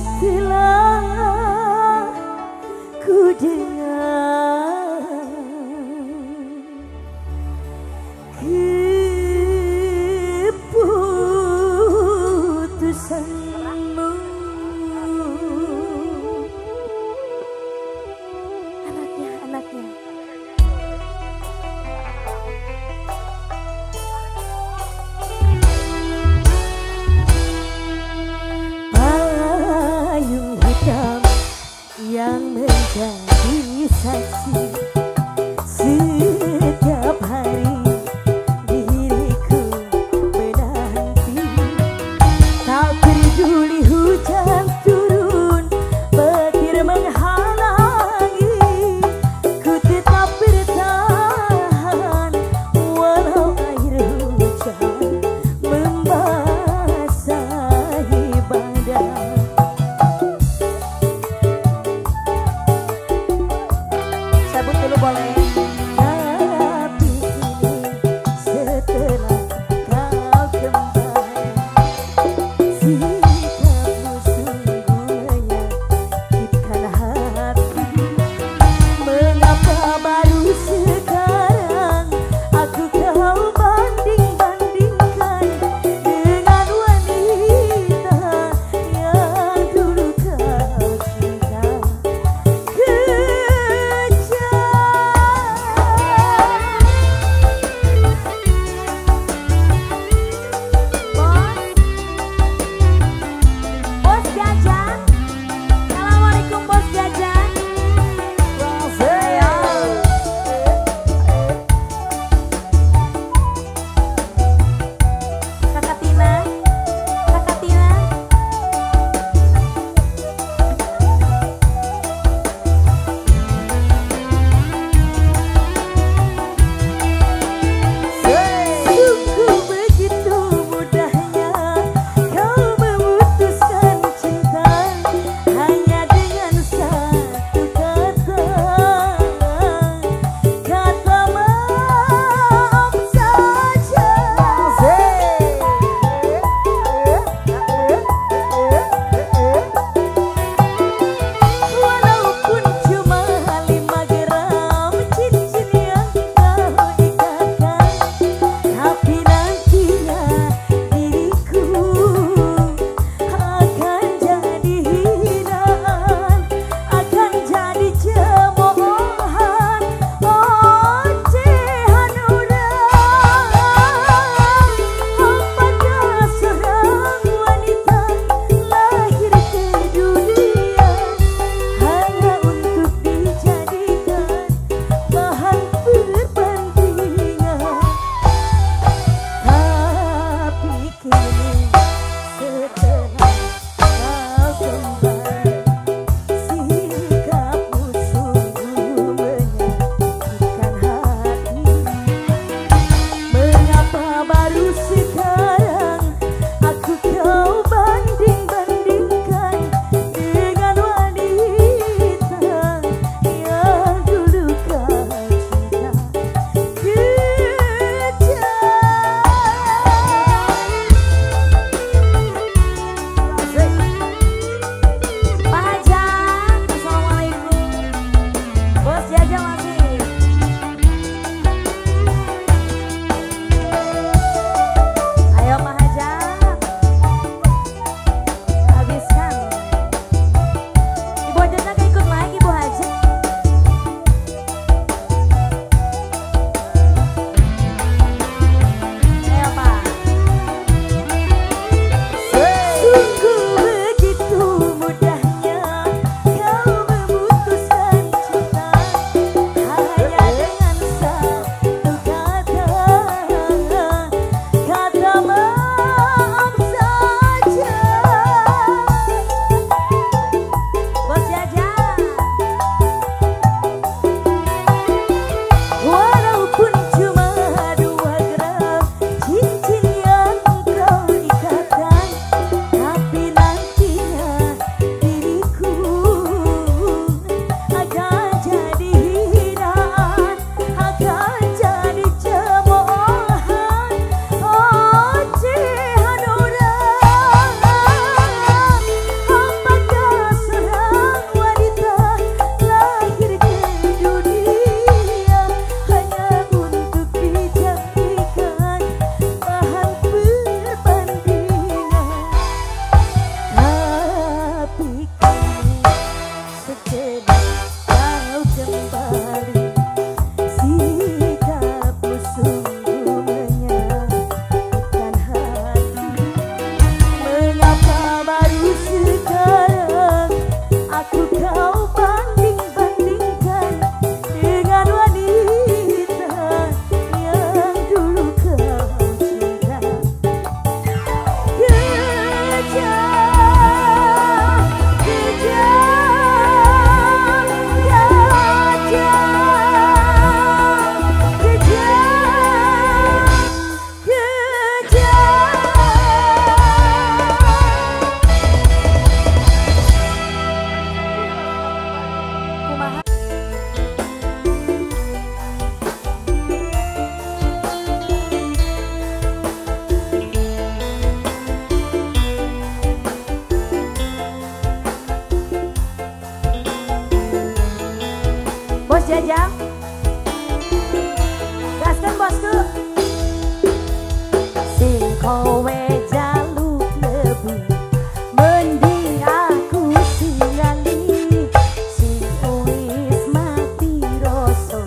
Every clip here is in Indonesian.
telah ku dengar keputusanmu. Anaknya payung hitam yang menjadi Jang. Gaskan bosku. Sing kowe jaluk lebih, mending aku singali. Sing wis mati rasa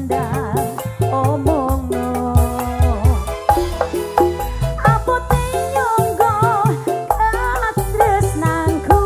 ndang omongno. Apa nyonggo katresnanku.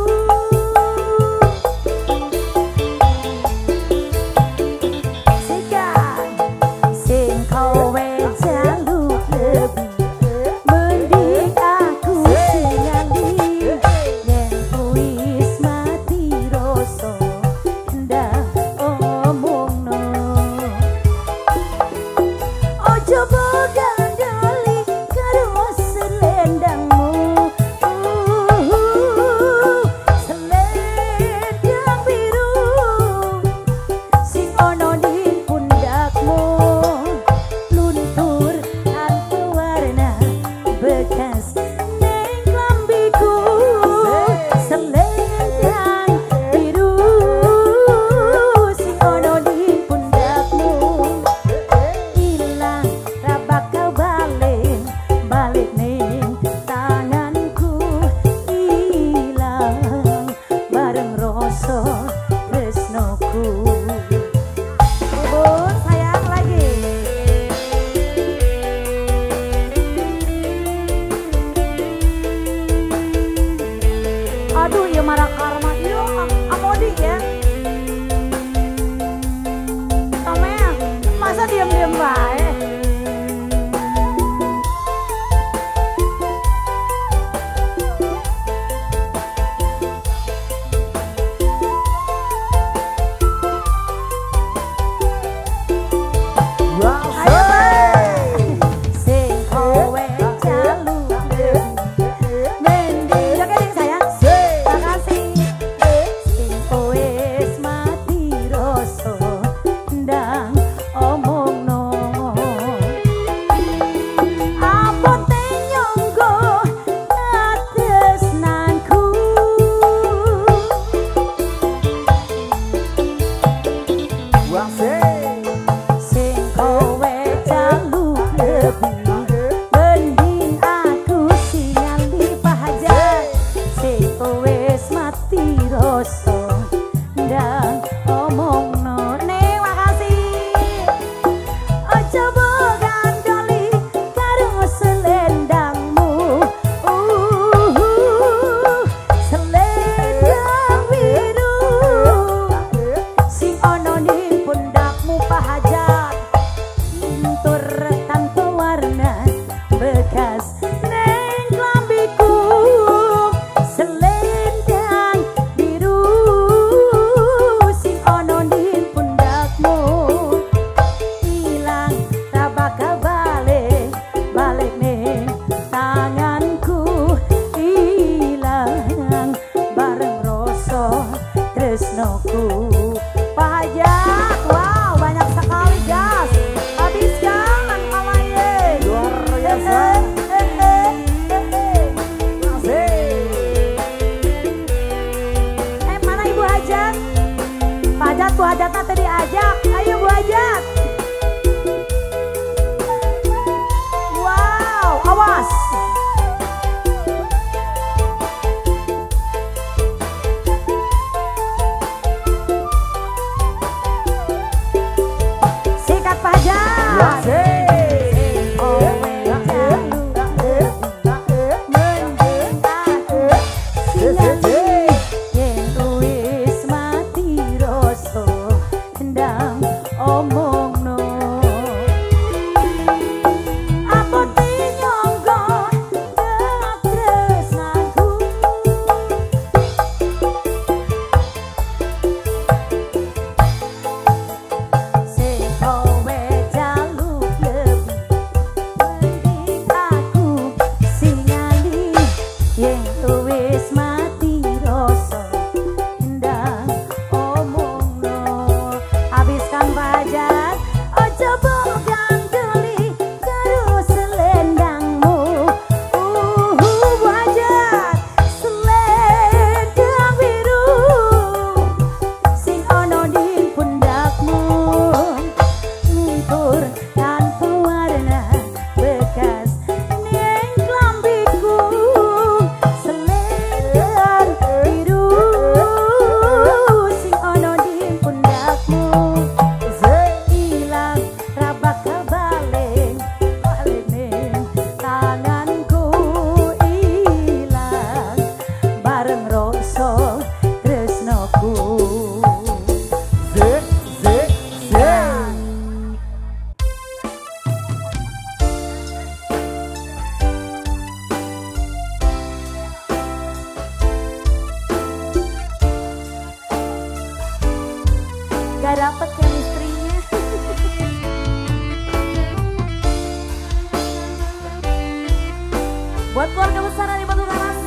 di Batu Karas.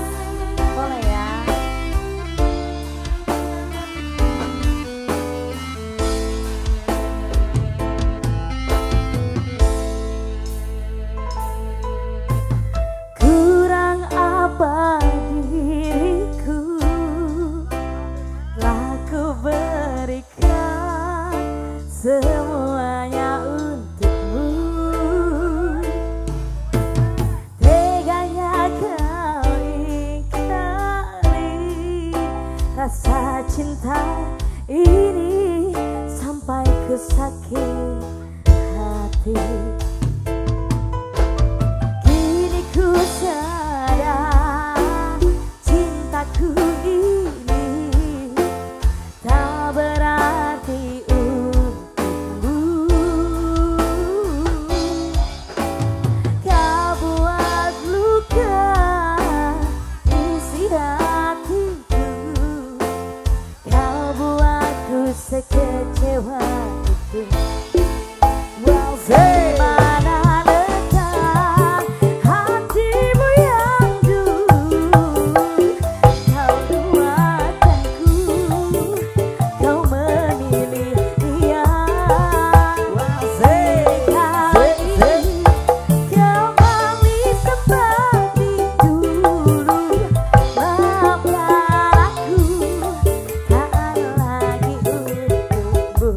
Boleh ya. Kurang apa diriku telah ku berikan semuanya untukmu. Teganya kau ingkari rasa cinta ini sampai ku sakit hati. Kini ku sadar cintaku ini tak berarti untukmu. Kau buat luka isi hatiku, kau buatku sekecewa itu. Mana letak hatimu yang dulu kau duakanku, kau memilih dia. Kau ini kembali seperti dulu, maafkan aku, tak lagi untukmu.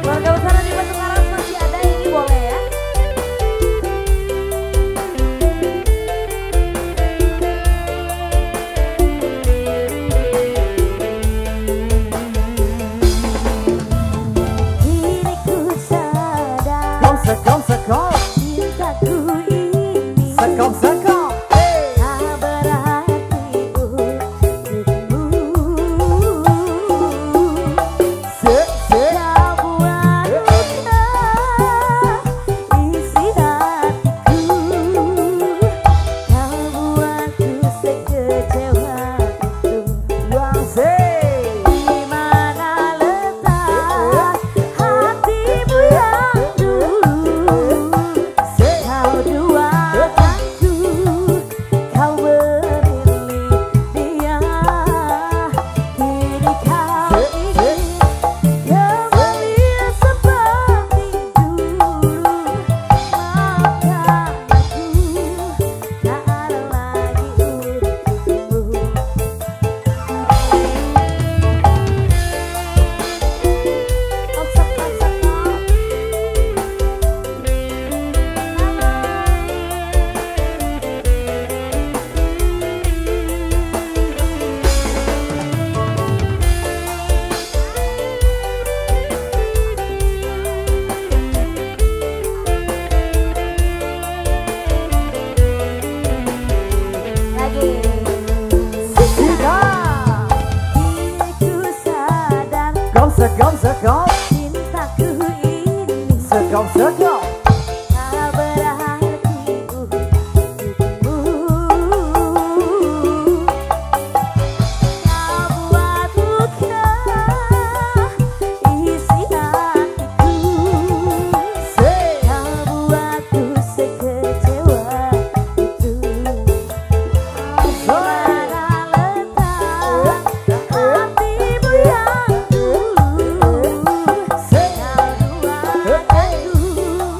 Keluarga besar di Batu Karas masih ada ini, boleh ya. Kini ku sadar cintaku ini tak berarti untukmu. Kau buat luka isi hatiku, kau buatku sekecewa itu. Di mana letak hatimu yang dulu kau duakanku, kau memilih dia. Kini kau ingin kembali seperti dulu, maafkan aku, tak ada lagi untukmu. Lagi. Kini ku sadar cintaku ini tak berarti untukmu. Kau buat luka isi hatiku, kau buatku sekecewa itu. Mana letak hatimu yang dulu kau duakanku,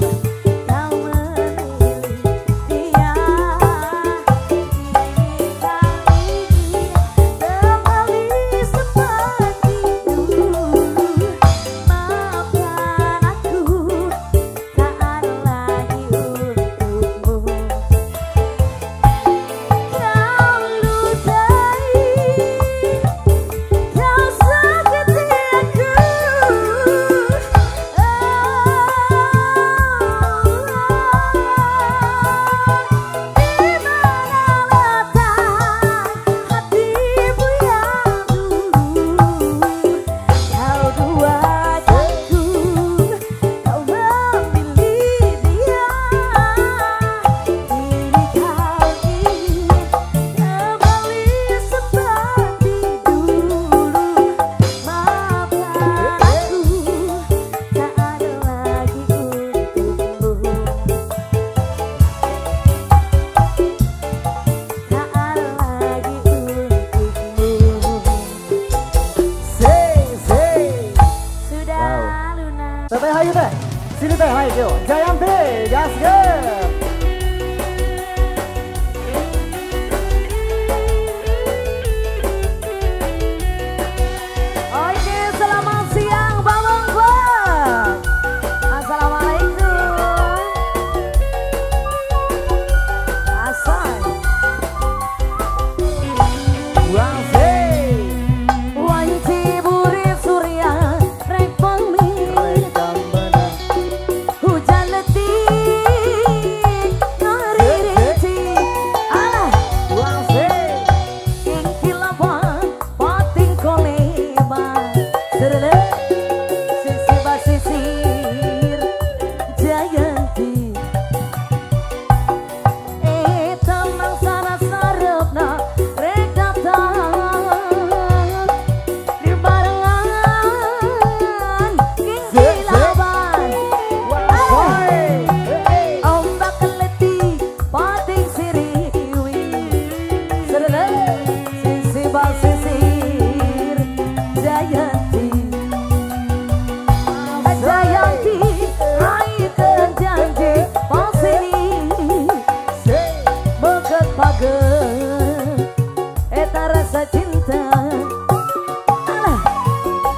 Ayo, Jayanti, gasket. Oke, selamat siang Bang Bang. Assalamualaikum. Asal. Wanci buri surya rek pemi. Hujan letik ngari rinci. Alah. Ing kilawan pating koleba. Serele sisi basisir Jayanti. Tenang sana sarepna rek datang di barengan ing kilawan. Ombak keleti pating siriwi. Serele sisi basisir Jayanti. Jayanti raihkan janji pasini beket pageh eta rasa cinta. Alah,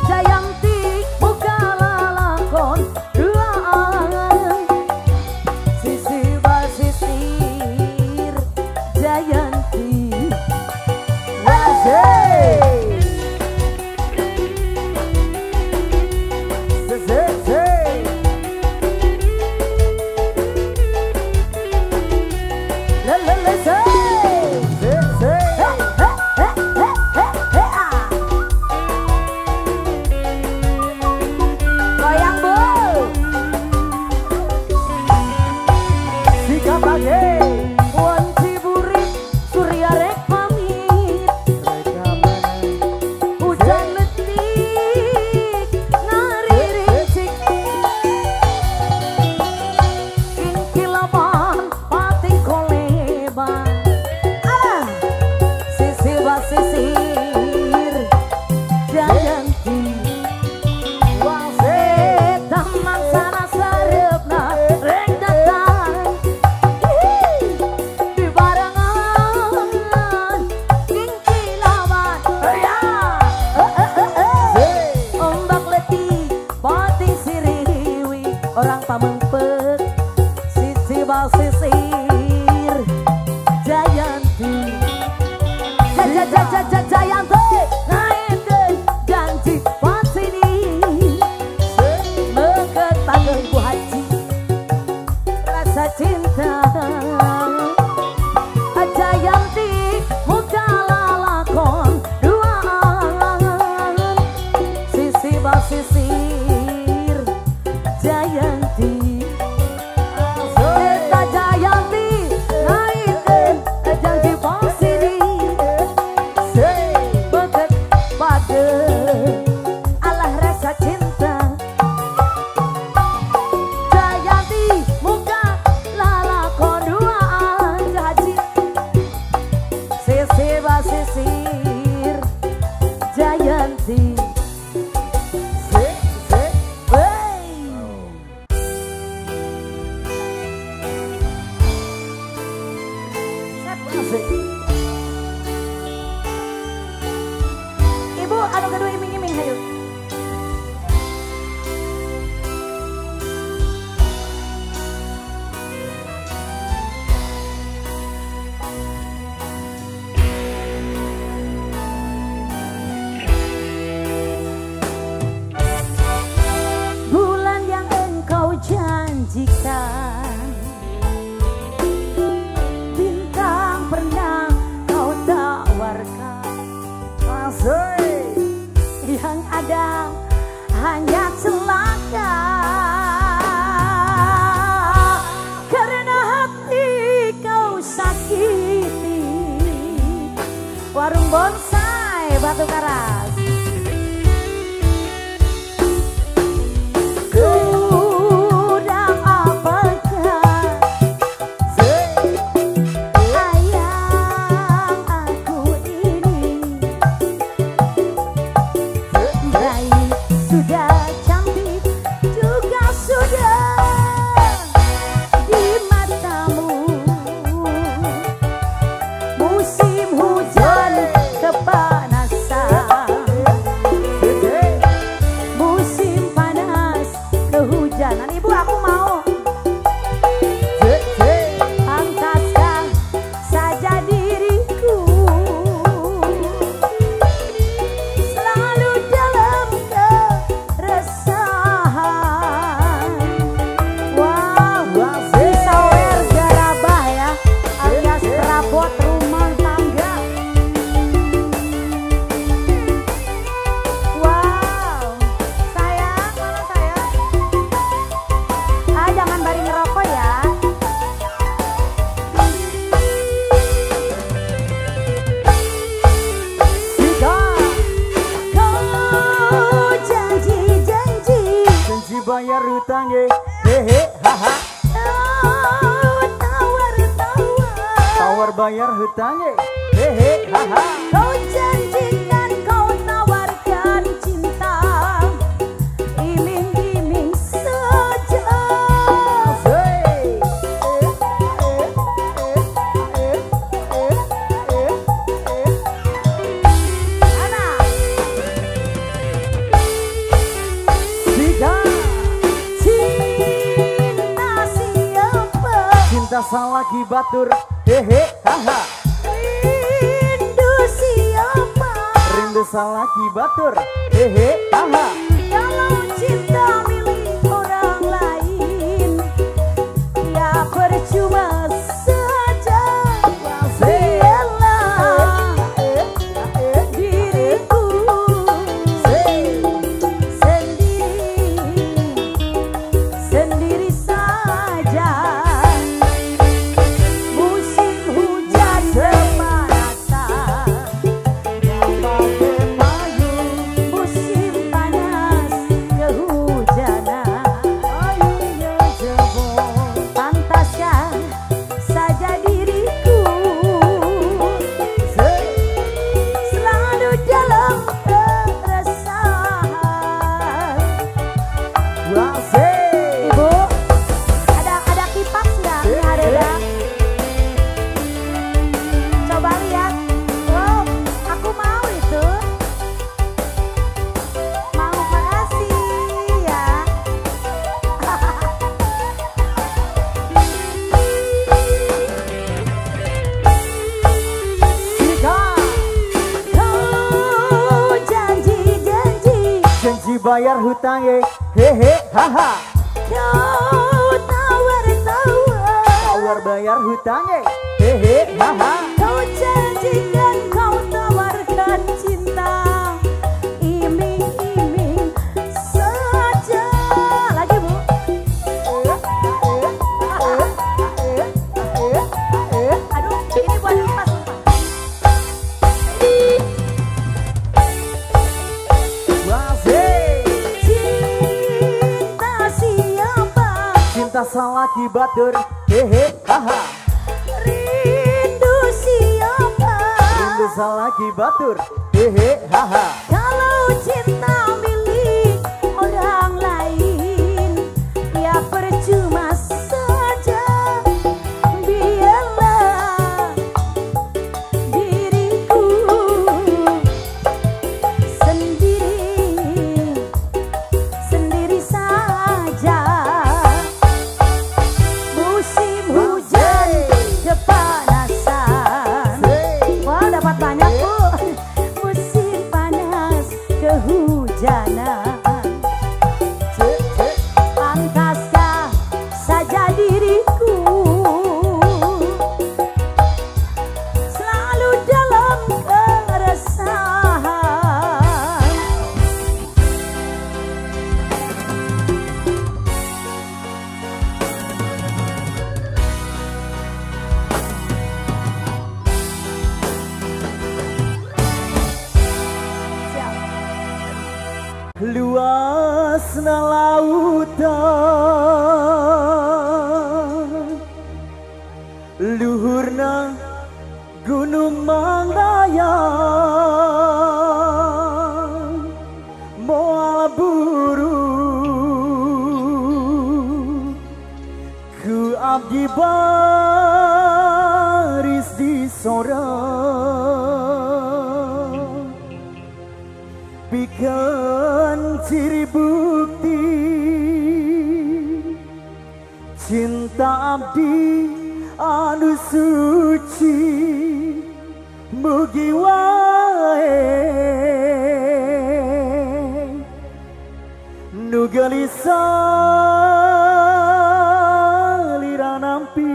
Jayanti buka lalakon duaan sisi basisir Jayanti. Goyang bu. Wanci buri surya rek pamit. Hujan letik ngari rincik. Ing kilawan pating koleba. Alah, sisi basisir Jayanti. Taman sana sarepna rek datang di barengan ing kilawan. Ombak letih pating siriwi orang pamempet sisi basisir Jayanti. Jayanti naik janji pasini meket pageh Bu Haji rasa cinta. Jayanti muka lalakon duaan sisi basisir Jayanti. Eta Jayanti naikkeun janji pasini beket pageh alah rasa cinta. Jayanti muka lalakon duaan Haji sisi basisir Jayanti. Ibu anu kedua iming-iming hayu. Bulan yang engkau janjikan, bintang pernah kau tawarkan. Yang ada hanya celaka karena hati kau sakiti. Warung bonsai Batu Karas. Kudang apakah ayang aku ini baik sudah cantik juga sudah tawar bayar hutangnya. Hehe, haha. Kau janjikan kau tawarkan cinta, iming-iming saja. Cinta sang lagi batur, hehe, haha. Rindu siapa? Rindu sang lagi batur, hehe, haha. Kalau cinta milik orang lain, ya percuma saja. Biarlah diriku sendiri saja. Bayar hutangnya, hehe, haha. Kau tawar bayar hutangnya, hehe, haha. Kau janjikan kau tawarkan cinta, iming-iming saja. Lagi bu. Aduh, ini buat pas. Cinta sang lagi batur, hehe, haha. Rindu siapa? Rindu sang lagi batur, hehe, haha. Kalau cinta milik orang lain, ya percuma saja. Biarlah diriku sendiri saja. Pantaskah saja diriku selalu dalam keresahan. Luasna lautan, luhurna gunung Manggayang, moal buru ku abdi baris di sorang, pikeun ciri bukti cinta abdi anu suci, mugi wae nu gelisah lira nampi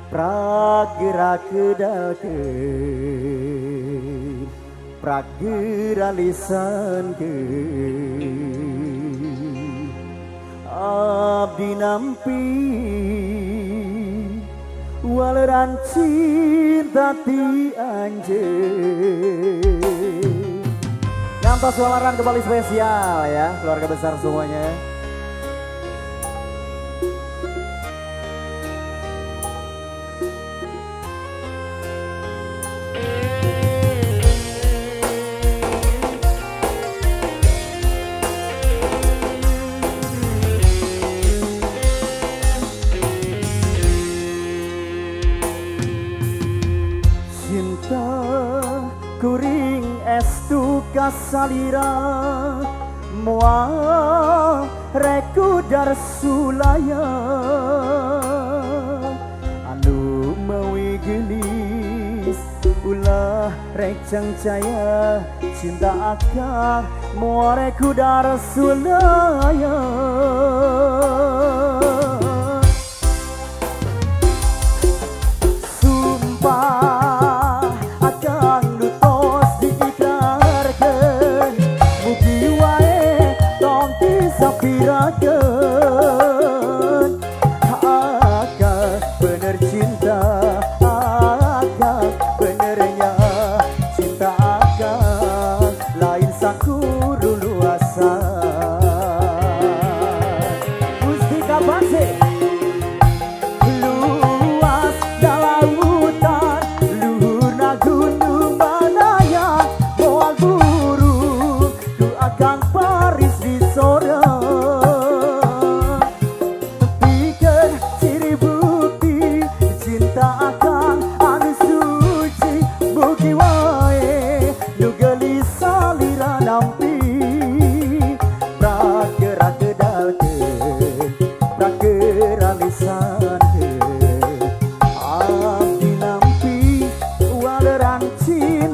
pragerak kedakeun pragira lisankeun abdi nampi waleran cinta ti anjeun. Ngantos walaran kembali spesial ya keluarga besar semuanya. kasalira mua reku dar sulaya anu mawi gelis ulah recang caya cinta akang mua reku dar sulaya sumpah akang nutos diikrarkeun mugi wae tong disapirakeun akang bener cinta akang benernya cinta akang lain sakuru luasa Gusti Kabase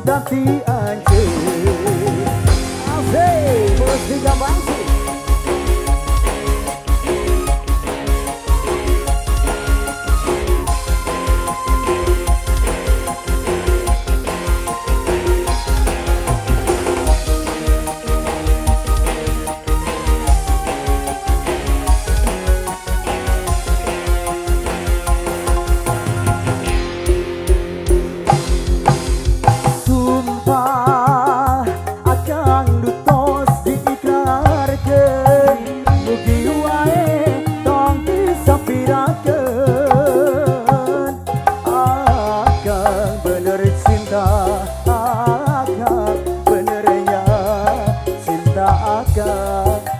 Dati anjir Asik Musik Kabase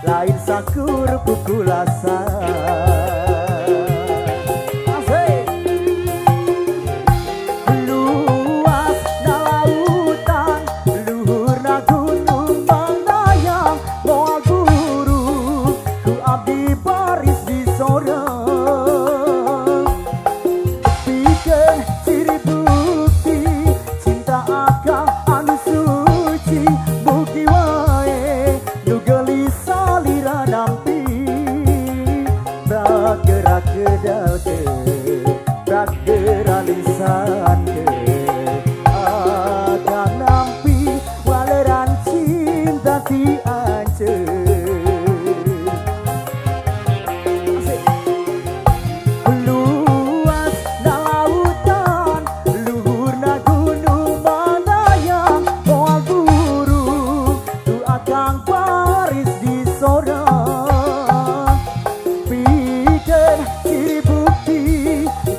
lain sakur pukulasa Asik luas lautan luhurna gunung Bandayang moal guru ku abdi baris di sorang pikeun ciri bukti cinta akang anu suci bukti wae nu gelis salira nampi bergerak kedal ke bergerak lisan ke agang nampi waleran cinta ti anceun luas lautan luhurna gunung Bandayang moal guru tu akang baris di sorang pikeun ciri bukti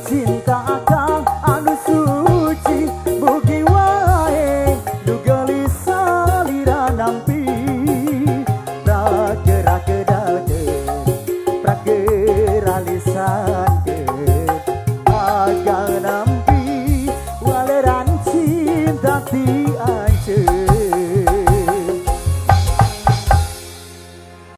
cinta akang anu suci bugi wae nu gelis salira nampi pragerak kedakeun pragerak lisankeun agang nampi waleran cinta ti